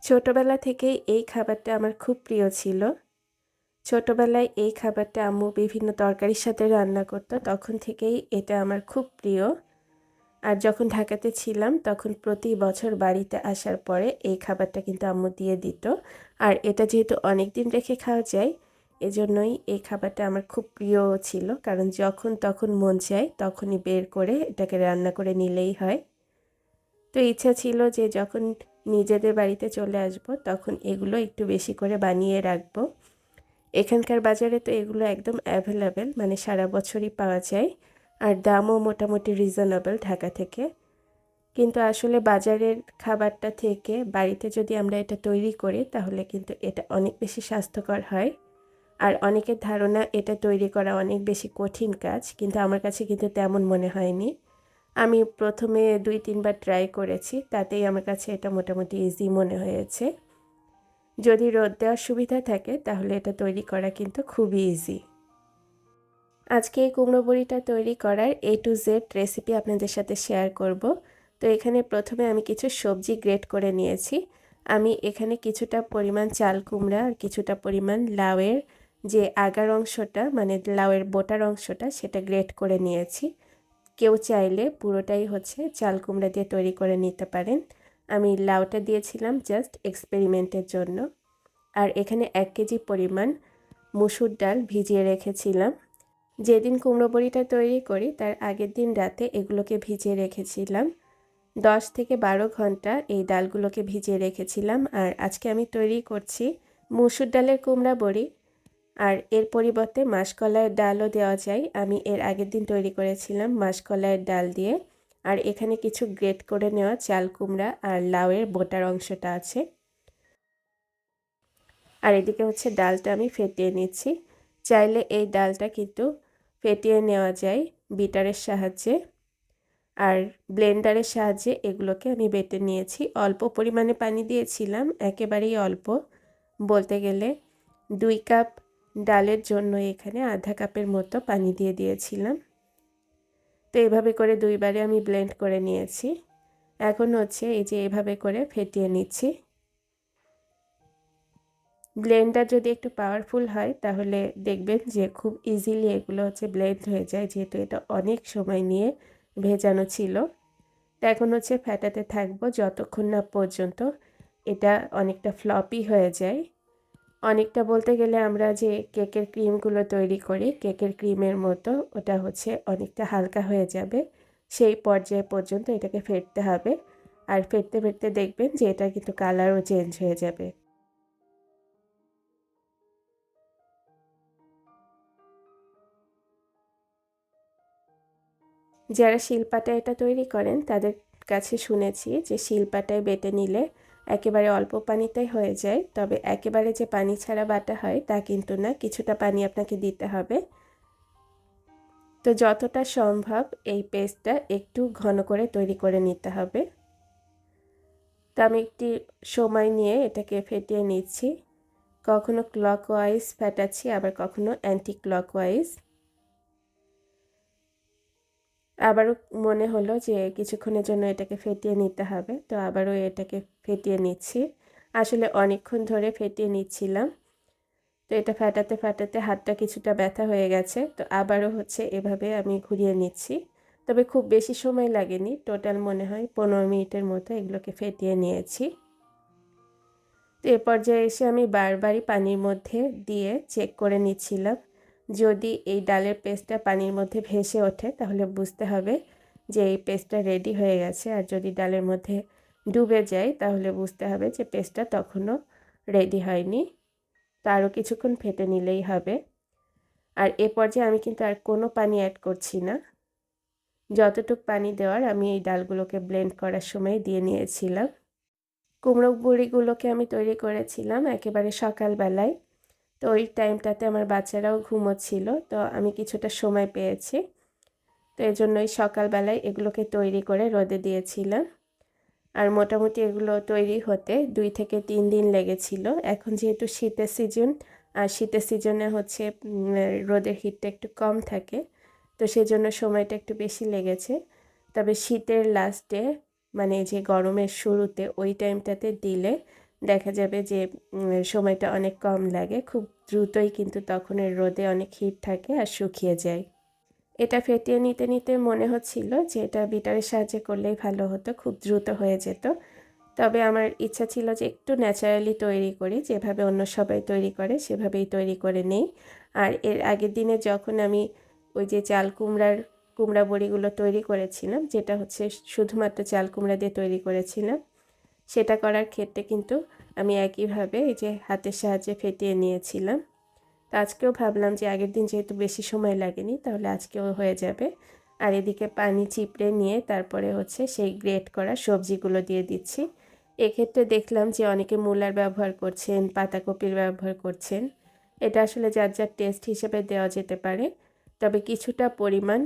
ছোটবেলা থেকেই এই খাবারটা আমার খুব প্রিয় ছিল। ছোটবেলায় এই খাবারটা আম্মু বিভিন্ন তরকারির সাথে রান্না করত। তখন থেকেই এটা আমার খুব প্রিয়। আর যখন ঢাকাতে ছিলাম তখন প্রতি বছর বাড়িতে আসার পরে এই খাবারটা কিন্তু আম্মু দিয়ে দিত। আর এটা যেহেতু অনেকদিন রেখে খাওয়া যায়, এজন্যই এই খাবারটা আমার খুব প্রিয় ছিল। কারণ যখন তখন মন চায় তখনই বের করে এটাকে রান্না করে নিলেই হয়। তো ইচ্ছা ছিল যে যখন নিজেদের বাড়িতে চলে আসব তখন এগুলো একটু বেশি করে বানিয়ে রাখবো। এখানকার বাজারে তো এগুলো একদম অ্যাভেলেবেল, মানে সারা বছরই পাওয়া যায়। আর দামও মোটামুটি রিজনেবল ঢাকা থেকে। কিন্তু আসলে বাজারের খাবারটা থেকে বাড়িতে যদি আমরা এটা তৈরি করি তাহলে কিন্তু এটা অনেক বেশি স্বাস্থ্যকর হয়। আর অনেকের ধারণা এটা তৈরি করা অনেক বেশি কঠিন কাজ, কিন্তু আমার কাছে কিন্তু তেমন মনে হয়নি। আমি প্রথমে ২-৩ বার ট্রাই করেছি, তাতেই আমার কাছে এটা মোটামুটি ইজি মনে হয়েছে। যদি রোদ দেওয়ার সুবিধা থাকে তাহলে এটা তৈরি করা কিন্তু খুবই ইজি। আজকে এই কুমড়ো বড়িটা তৈরি করার A to Z রেসিপি আপনাদের সাথে শেয়ার করব। তো এখানে প্রথমে আমি কিছু সবজি গ্রেট করে নিয়েছি। আমি এখানে কিছুটা পরিমাণ চাল কুমড়া আর কিছুটা পরিমাণ লাউয়ের যে আগার অংশটা, মানে লাউয়ের বোটার অংশটা, সেটা গ্রেট করে নিয়েছি। কেউ চাইলে পুরোটাই চাল কুমড়া দিয়ে তৈরি করে নিতে পারেন। আমি লাউটা দিয়েছিলাম জাস্ট এক্সপেরিমেন্টের জন্য। আর এখানে 1 কেজি পরিমাণ মসুর ডাল ভিজিয়ে রেখেছিলাম। যেদিন কুমড়ো বড়িটা তৈরি করি তার আগের দিন রাতে এগুলোকে ভিজিয়ে রেখেছিলাম। 10 থেকে 12 ঘন্টা এই ডালগুলোকে ভিজিয়ে রেখেছিলাম। আর আজকে আমি তৈরি করছি মসুর ডালের কুমড়া বড়ি। আর এর পরিবর্তে মাসকলাইয়ের ডালও দেওয়া যায়। আমি এর আগের দিন তৈরি করেছিলাম মাসকলাইয়ের ডাল দিয়ে। আর এখানে কিছু গ্রেট করে নেওয়া চাল কুমড়া আর লাউয়ের বোটার অংশটা আছে। আর এদিকে ডালটা আমি ফেটিয়ে নিচ্ছি। চাইলে এই ডালটা কিন্তু ফেটিয়ে নেওয়া যায় বিটারের সাহায্যে। আর ব্লেন্ডারের সাহায্যে এগুলোকে আমি বেটে নিয়েছি। অল্প পরিমাণে পানি দিয়েছিলাম, একেবারেই অল্প। বলতে গেলে 2 কাপ ডালের জন্য এখানে আধা কাপের মতো পানি দিয়ে দিয়েছিলাম। তো এভাবে করে 2 বারে আমি ব্লেন্ড করে নিয়েছি। এখন এই যে এভাবে করে ফেটিয়ে নিচ্ছি। ব্লেন্ডার যদি একটু পাওয়ারফুল হয় তাহলে দেখবেন যে খুব ইজিলি এগুলো ব্লেন্ড হয়ে যায়, যেহেতু এটা অনেক সময় নিয়ে ভেজানো ছিল। তো এখন ফেটাতে থাকবো যতক্ষণ না পর্যন্ত এটা অনেকটা ফ্লপি হয়ে যায়। অনেকটা বলতে গেলে আমরা যে কেকের ক্রিমগুলো তৈরি করি, কেকের ক্রিমের মতো ওটা অনেকটা হালকা হয়ে যাবে। সেই পর্যায়ে পর্যন্ত এটাকে ফেটতে হবে। আর ফেটতে ফেটতে দেখবেন যে এটা কিন্তু কালারও চেঞ্জ হয়ে যাবে। যারা শিলপাটায় এটা তৈরি করেন তাদের কাছে শুনেছি যে শিলপাটায় বেটে নিলে একেবারে অল্প পানিতেই হয়ে যায়। তবে একেবারে যে পানি ছাড়া বাটা হয় তা কিন্তু না, কিছুটা পানি আপনাকে দিতে হবে। তো যতটা সম্ভব এই পেস্টটা একটু ঘন করে তৈরি করে নিতে হবে। তো আমি একটি সময় নিয়ে এটাকে ফেটিয়ে নিচ্ছি। কখনো ক্লকওয়াইজ ফেটাচ্ছি, আবার কখনো অ্যান্টি ক্লকওয়াইজ। আবারও মনে হলো যে কিছুক্ষণের জন্য এটাকে ফেটিয়ে নিতে হবে, তো আবারও এটাকে ফেটিয়ে নিচ্ছি। আসলে অনেকক্ষণ ধরে ফেটিয়ে নিচ্ছিলাম, তো এটা ফাটাতে ফাটাতে হাতটা কিছুটা ব্যথা হয়ে গেছে। তো আবারও এভাবে আমি ঘুরিয়ে নিচ্ছি। তবে খুব বেশি সময় লাগেনি, টোটাল মনে হয় 15 মিনিটের মতো এগুলোকে ফেটিয়ে নিয়েছি। তো এ পর্যায়ে এসে আমি বারবারই পানির মধ্যে দিয়ে চেক করে নিচ্ছিলাম। যদি এই ডালের পেস্টটা পানির মধ্যে ভেসে ওঠে তাহলে বুঝতে হবে যে এই পেস্টটা রেডি হয়ে গেছে। আর যদি ডালের মধ্যে ডুবে যায় তাহলে বুঝতে হবে যে পেস্টটা তখনও রেডি হয়নি। তো আরও কিছুক্ষণ ফেটে নিলেই হবে। আর এ পর্যায়ে আমি কিন্তু আর কোনো পানি অ্যাড করছি না। যতটুকু পানি দেওয়ার আমি এই ডালগুলোকে ব্লেন্ড করার সময় দিয়ে নিয়েছিলাম। কুমড়ো বড়িগুলোকে আমি তৈরি করেছিলাম একেবারে সকালবেলায়। তো ওই টাইমটাতে আমার বাচ্চারাও ঘুমোচ্ছিল, তো আমি কিছুটা সময় পেয়েছি। তো এজন্যই সকালবেলায় এগুলোকে তৈরি করে রোদে দিয়েছিলাম। আর মোটামুটি এগুলো তৈরি হতে 2 থেকে 3 দিন লেগেছিল। এখন যেহেতু শীতের সিজন, আর শীতের সিজনে রোদের হিটটা একটু কম থাকে, তো সেজন্য সময়টা একটু বেশি লেগেছে। তবে শীতের লাস্টে, মানে যে গরমের শুরুতে ওই টাইমটাতে দিলে দেখা যাবে যে সময়টা অনেক কম লাগে, খুব দ্রুতই কিন্তু তখন এর রোদে অনেক হিট থাকে আর শুকিয়ে যায়। এটা ফেটিয়ে নিতে নিতে মনে হচ্ছিল যে এটা বিটারের সাহায্যে করলেই ভালো হতো, খুব দ্রুত হয়ে যেত। তবে আমার ইচ্ছা ছিল যে একটু ন্যাচারালি তৈরি করি, যেভাবে অন্য সবাই তৈরি করে সেভাবেই তৈরি করে নেই। আর এর আগের দিনে যখন আমি ওই যে চাল কুমড়া বড়িগুলো তৈরি করেছিলাম, যেটা হচ্ছে শুধুমাত্র চাল কুমড়া দিয়ে তৈরি করেছিলাম, সেটা করার ক্ষেত্রে কিন্তু আমি একইভাবে এই যে হাতের সাহায্যে ফেটিয়ে নিয়েছিলাম। তো আজকেও ভাবলাম যে আগের দিন যেহেতু বেশি সময় লাগেনি, তাহলে আজকেও হয়ে যাবে। আর এদিকে পানি চিপড়ে নিয়ে তারপরে হচ্ছে সেই গ্রেট করা সবজিগুলো দিয়ে দিচ্ছি। এক্ষেত্রে দেখলাম যে অনেকে মূলার ব্যবহার করছেন, পাতাকপির ব্যবহার করছেন। এটা আসলে যার যার টেস্ট হিসেবে দেওয়া যেতে পারে। তবে কিছুটা পরিমাণ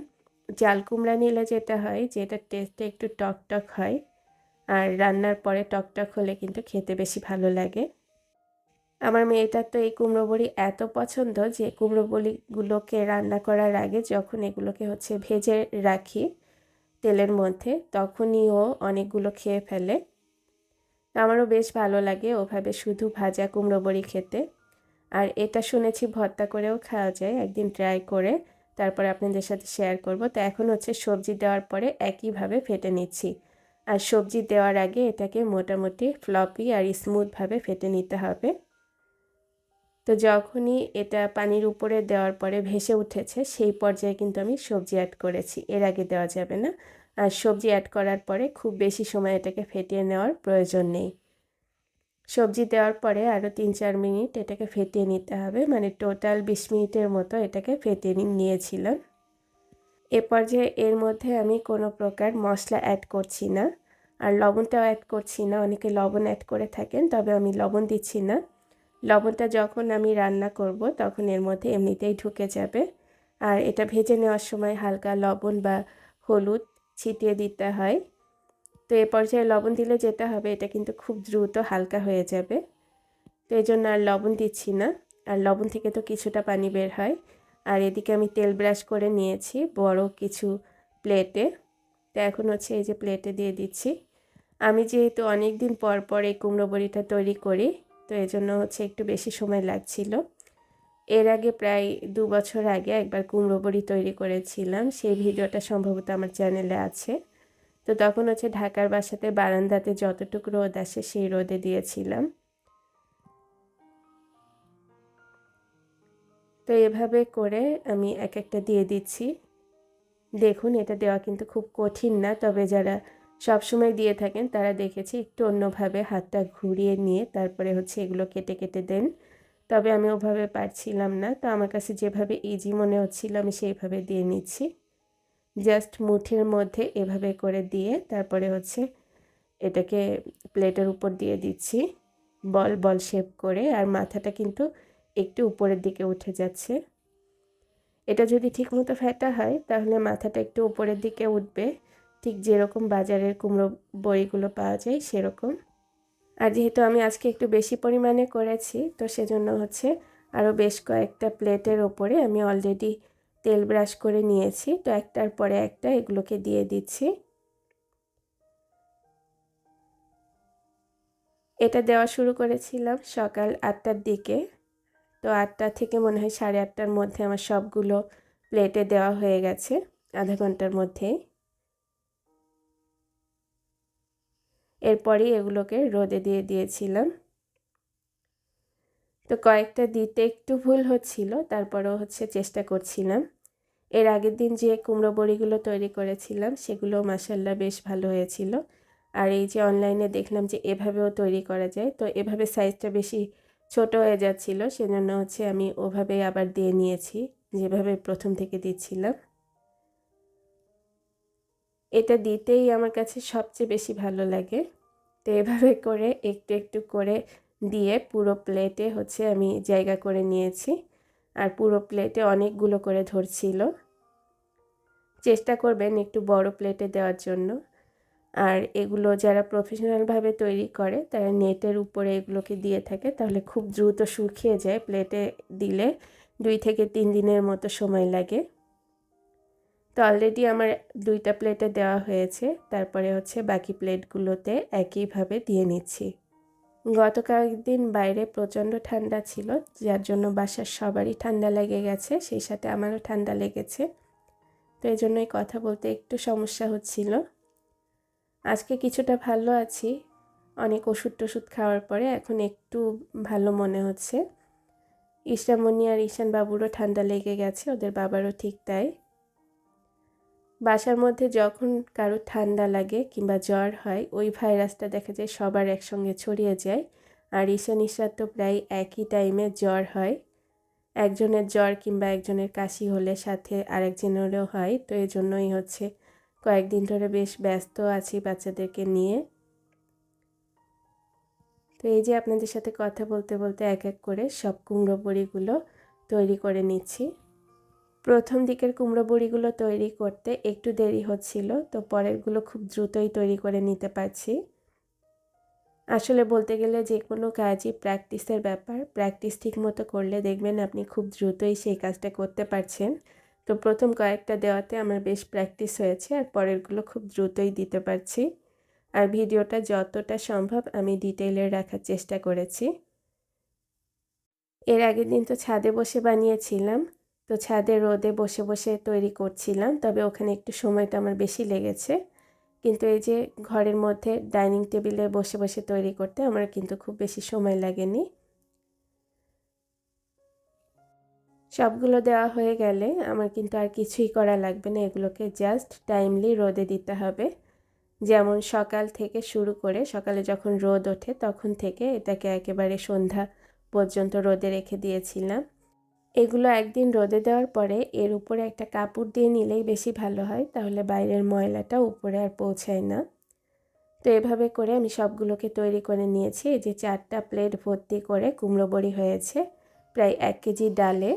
চাল কুমড়া নিলে যেটা হয় যে এটার টেস্টটা একটু টক টক হয়, আর রান্নার পরে টক টক হলে কিন্তু খেতে বেশি ভালো লাগে। আমার মেয়েটার তো এই কুমড়ো বড়ি এত পছন্দ যে কুমড়ো বড়িগুলোকে রান্না করার আগে যখন এগুলোকে হচ্ছে ভেজে রাখি তেলের মধ্যে, তখনই ও অনেকগুলো খেয়ে ফেলে। আমারও বেশ ভালো লাগে ওভাবে শুধু ভাজা কুমড়ো বড়ি খেতে। আর এটা শুনেছি ভর্তা করেও খাওয়া যায়, একদিন ট্রাই করে তারপরে আপনাদের সাথে শেয়ার করব। তো এখন হচ্ছে সবজি দেওয়ার পরে একইভাবে ফেটে নিচ্ছি। আর সবজি দেওয়ার আগে এটাকে মোটামুটি ফ্লপি আর স্মুথভাবে ফেটে নিতে হবে। তো যখনই এটা পানির উপরে দেওয়ার পরে ভেসে উঠেছে, সেই পর্যায়ে কিন্তু আমি সবজি অ্যাড করেছি, এর আগে দেওয়া যাবে না। আর সবজি অ্যাড করার পরে খুব বেশি সময় এটাকে ফেটিয়ে নেওয়ার প্রয়োজন নেই। সবজি দেওয়ার পরে আরও ৩-৪ মিনিট এটাকে ফেটিয়ে নিতে হবে, মানে টোটাল ২০ মিনিটের মতো এটাকে ফেটিয়ে নিয়েছিলাম। এ পর্যায়ে এর মধ্যে আমি কোনো প্রকার মশলা অ্যাড করছি না, আর লবণটাও অ্যাড করছি না। অনেকে লবণ অ্যাড করে থাকেন, তবে আমি লবণ দিচ্ছি না। লবণটা যখন আমি রান্না করব তখন এর মধ্যে এমনিতেই ঢুকে যাবে। আর এটা ভেজে নেওয়ার সময় হালকা লবণ বা হলুদ ছিটিয়ে দিতে হয়। তো এ পর্যায়ে লবণ দিলে যেটা হবে, এটা কিন্তু খুব দ্রুত হালকা হয়ে যাবে। তো এই জন্য আর লবণ দিচ্ছি না। আর লবণ থেকে তো কিছুটা পানি বের হয়। আর এদিকে আমি তেল ব্রাশ করে নিয়েছি বড় কিছু প্লেটে। তো এখন হচ্ছে এই যে প্লেটে দিয়ে দিচ্ছি। আমি যেহেতু অনেক দিন পর পর এই কুমড়ো বড়িটা তৈরি করি, তো এজন্য হচ্ছে একটু বেশি সময় লাগছিল। এর আগে প্রায় ২ বছর আগে একবার কুমড়ো বড়ি তৈরি করেছিলাম, সেই ভিডিওটা সম্ভবত আমার চ্যানেলে আছে। তো তখন হচ্ছে ঢাকার বাসাতে বারান্দাতে যতটুকু রোদ আসে সেই রোদে দিয়েছিলাম। তো এভাবে করে আমি এক একটা দিয়ে দিচ্ছি। দেখুন, এটা দেওয়া কিন্তু খুব কঠিন না, তবে যারা সবসময় দিয়ে থাকেন তারা দেখেছি একটু অন্যভাবে হাতটা ঘুরিয়ে নিয়ে তারপরে হচ্ছে এগুলো কেটে কেটে দেন। তবে আমি ওভাবে পারছিলাম না, তো আমার কাছে যেভাবে ইজি মনে হচ্ছিল আমি সেইভাবে দিয়ে নিচ্ছি। জাস্ট মুঠির মধ্যে এভাবে করে দিয়ে তারপরে হচ্ছে এটাকে প্লেটের উপর দিয়ে দিচ্ছি বল বল শেপ করে, আর মাথাটা কিন্তু একটু উপরের দিকে উঠে যাচ্ছে। এটা যদি ঠিকমতো ফেটা হয় তাহলে মাথাটা একটু উপরের দিকে উঠবে, ঠিক যেরকম বাজারের কুমড়ো বড়িগুলো পাওয়া যায় সেরকম। আর যেহেতু আমি আজকে একটু বেশি পরিমাণে করেছি, তো সেজন্য হচ্ছে আরও বেশ কয়েকটা প্লেটের ওপরে আমি অলরেডি তেল ব্রাশ করে নিয়েছি। তো একটার পরে একটা এগুলোকে দিয়ে দিচ্ছি। এটা দেওয়া শুরু করেছিলাম সকাল ৮টার দিকে। তো ৮টা থেকে মনে হয় ৮:৩০টার মধ্যে আমার সবগুলো প্লেটে দেওয়া হয়ে গেছে, আধা ঘন্টার মধ্যেই। এরপরই এগুলোকে রোদে দিয়ে দিয়েছিলাম। তো কয়েকটা দিতে একটু ভুল হচ্ছিল, তারপরেও হচ্ছে চেষ্টা করছিলাম। এর আগের দিন যে কুমড়ো বড়িগুলো তৈরি করেছিলাম সেগুলো মাশাআল্লাহ বেশ ভালো হয়েছিল। আর এই যে অনলাইনে দেখলাম যে এভাবেও তৈরি করা যায়, তো এভাবে সাইজটা বেশি ছোট হয়ে যাচ্ছিল, সেজন্য হচ্ছে আমি ওভাবেই আবার দিয়ে নিয়েছি যেভাবে প্রথম থেকে দিচ্ছিলাম। এটা দিতেই আমার কাছে সবচেয়ে বেশি ভালো লাগে। তো এভাবে করে একটু একটু করে দিয়ে পুরো প্লেটে হচ্ছে আমি জায়গা করে নিয়েছি। আর পুরো প্লেটে অনেকগুলো করে ধরছিল। চেষ্টা করবেন একটু বড় প্লেটে দেওয়ার জন্য। আর এগুলো যারা প্রফেশনালভাবে তৈরি করে তারা নেটের উপরে এগুলোকে দিয়ে থাকে, তাহলে খুব দ্রুত শুকিয়ে যায়। প্লেটে দিলে 2 থেকে 3 দিনের মতো সময় লাগে। তো অলরেডি আমার 2টা প্লেটে দেওয়া হয়েছে, তারপরে হচ্ছে বাকি প্লেটগুলোতে একইভাবে দিয়ে নিচ্ছি। গত কয়েকদিন বাইরে প্রচণ্ড ঠান্ডা ছিল, যার জন্য বাসার সবারই ঠান্ডা লেগে গেছে, সেই সাথে আমারও ঠান্ডা লেগেছে। তো এই জন্যই কথা বলতে একটু সমস্যা হচ্ছিল। আজকে কিছুটা ভালো আছি, অনেক ওষুধ খাওয়ার পরে এখন একটু ভালো মনে হচ্ছে। ঈশামণি আর ঈশান বাবুরও ঠান্ডা লেগে গেছে, ওদের বাবারও ঠিক তাই। বাসার মধ্যে যখন কারো ঠান্ডা লাগে কিংবা জ্বর হয়, ওই ভাইরাসটা দেখা যায় সবার একসঙ্গে ছড়িয়ে যায়। আর ঈশান ঈশার তো প্রায় একই টাইমে জ্বর হয়। একজনের জ্বর কিংবা একজনের কাশি হলে সাথে আরেকজনেরও হয়। তো এই জন্যই হচ্ছে কয়েকদিন ধরে বেশ ব্যস্ত আছি বাচ্চাদেরকে নিয়ে। তো এই যে আপনাদের সাথে কথা বলতে বলতে এক এক করে সব কুমড়ো বড়িগুলো তৈরি করে নিচ্ছি। প্রথম দিকের কুমড়ো বড়িগুলো তৈরি করতে একটু দেরি হচ্ছিল, তো পরেরগুলো খুব দ্রুতই তৈরি করে নিতে পারছি। আসলে বলতে গেলে যে কোনো কাজই প্র্যাকটিসের ব্যাপার। প্র্যাকটিস ঠিকমতো করলে দেখবেন আপনি খুব দ্রুতই সেই কাজটা করতে পারছেন। তো প্রথম কয়েকটা দেওয়াতে আমার বেশ প্র্যাকটিস হয়েছে, আর পরেরগুলো খুব দ্রুতই দিতে পারছি। আর ভিডিওটা যতটা সম্ভব আমি ডিটেইলে রাখার চেষ্টা করেছি। এর আগের দিন তো ছাদে বসে বানিয়েছিলাম, তো ছাদে রোদে বসে বসে তৈরি করছিলাম, তবে ওখানে একটু সময়টা আমার বেশি লেগেছে। কিন্তু এই যে ঘরের মধ্যে ডাইনিং টেবিলে বসে বসে তৈরি করতে আমার কিন্তু খুব বেশি সময় লাগেনি। সবগুলো দেওয়া হয়ে গেলে আমার কিন্তু আর কিছুই করা লাগবে না, এগুলোকে জাস্ট টাইমলি রোদে দিতে হবে। যেমন সকাল থেকে শুরু করে সকালে যখন রোদ ওঠে তখন থেকে এটাকে একেবারে সন্ধ্যা পর্যন্ত রোদে রেখে দিয়েছিলাম। এগুলো একদিন রোদে দেওয়ার পরে এর উপরে একটা কাপড় দিয়ে নিলেই বেশি ভালো হয়, তাহলে বাইরের ময়লাটা উপরে আর পৌঁছায় না। তো এভাবে করে আমি সবগুলোকে তৈরি করে নিয়েছি। এই যে 4টা প্লেট ভর্তি করে কুমড়ো বড়ি হয়েছে প্রায় 1 কেজি ডালে।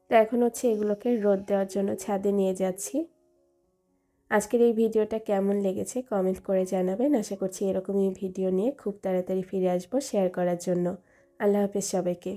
তো এখন হচ্ছে এগুলোকে রোদ দেওয়ার জন্য ছাদে নিয়ে যাচ্ছি। আজকের এই ভিডিওটা কেমন লেগেছে কমেন্ট করে জানাবেন। আশা করছি এরকমই ভিডিও নিয়ে খুব তাড়াতাড়ি ফিরে আসবো শেয়ার করার জন্য। আল্লাহ হাফেজ সবাইকে।